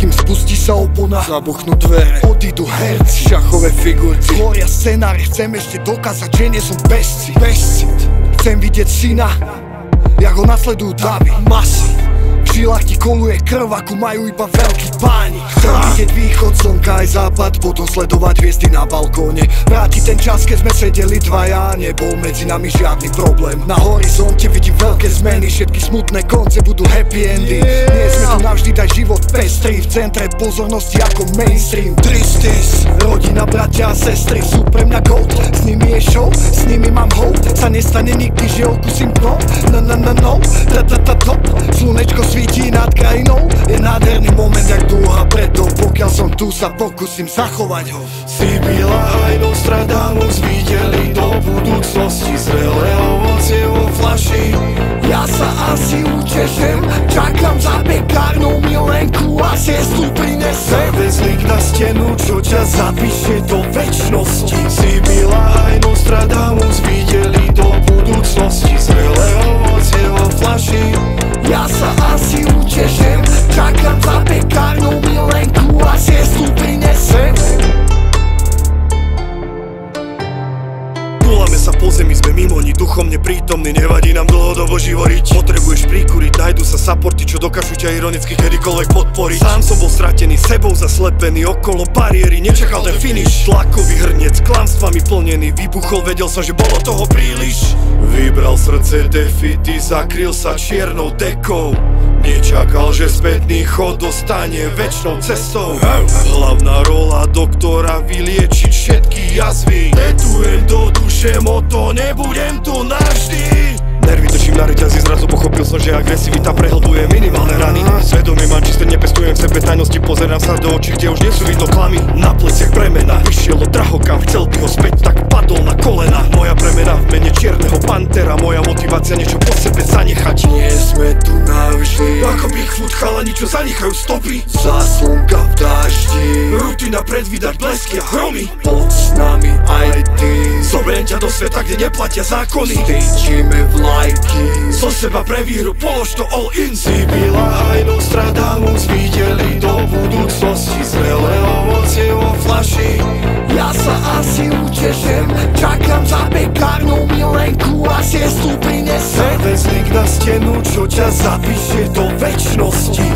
kým spustí sa opona, zabuchnú dvere, odídu herci, šachové figurky, tvoria scenáre. Chcem ešte dokázať, že nie som bezcit. Chcem vidieť syna, jak ho nasledujú davy, masy. V žilách ti koluje krv, ako majú iba veľkí páni. Chcem vidieť východ slnka aj západ, potom sledovať hviezdy na balkóne. Vrátiť ten čas, keď sme sedeli dvaja, nebol medzi nami žiadny problém. Na horizonte vidím veľké zmeny, všetky smutné konce budú happy endy. Nie sme tu navždy, daj život pestrý, v centre pozornosti ako mainstream. Tristis, rodina, bratia a sestry sú pre mňa gold. S nimi je show, s nimi mám hope. Sa nestane nikdy, že okusím dno. No, top. Slunečko svietí nad krajinou, je nádherný moment jak dúha, preto pokiaľ som tu sa pokúsim zachovať ho. Sibila aj Nostradamus videli do budúcnosti, zrelé ovocie vo flaši. Ja sa asi utešem, čakám za pekárnou milenku a siestu prinesem. Vezlik na stenu, čo ťa zapíše do večnosti. Sibila aj Nostradamus videli do budúcnosti, zrelé ovocie vo flaši. Ja sa asi utešem, čakám za pekárnou milenku a siestu prinesem. Túlame sa po zemi, sme mimo, ni duchom neprítomní. Nevadí nám dlhodobo živoriť. Potrebuješ príkuriť, nájdu sa supporty, čo dokážu ťa ironicky kedykoľvek podporiť. Sám som bol stratený, sebou zaslepený, okolo bariéry nečakal ten finish. Tlakový hrniec, klamstvami plnený, vybuchol, vedel som, že bolo toho príliš. Vybral srdce defity, zakryl sa čiernou dekou. Nečakal, že spätný chod dostane večnou cestou. Hlavná rola doktora vyliečiť všetky jazvy. Tetujem do duše moto, nebudem tu navždy. Nervy držím na reťazi, zrazu pochopil som, že agresivita prehlbuje minimálne rany. Svedomie mám čisté, nepestujem v sebe tajnosti, pozerám sa do očí, kde už nie sú vidno klamy. Na pleciach bremena, vyšiel od drahokam, chcel by ho späť, tak padol na kolena. Moja premena v mene čierneho pantera, moja motivácia niečo po sebe zanechať. Nie sme tu navždy, ako Bigfoot chalani, čo zanechajú stopy. Zaslnka v daždi, rutina predvídať blesky a hromy. Pod s nami aj ty, zoberiem ťa do sveta, kde neplatia zákony. Stýčime v lajky, zo seba pre výhru, polož to all in. Sibila aj Nostradamus videli do budúcnosti, zrelé ovocie vo flaši. Ja sa asi utešem, čakám za pekárnou milenku a siestu prinesem. Vezlik na stenu, čo ťa zapíše do večnosti.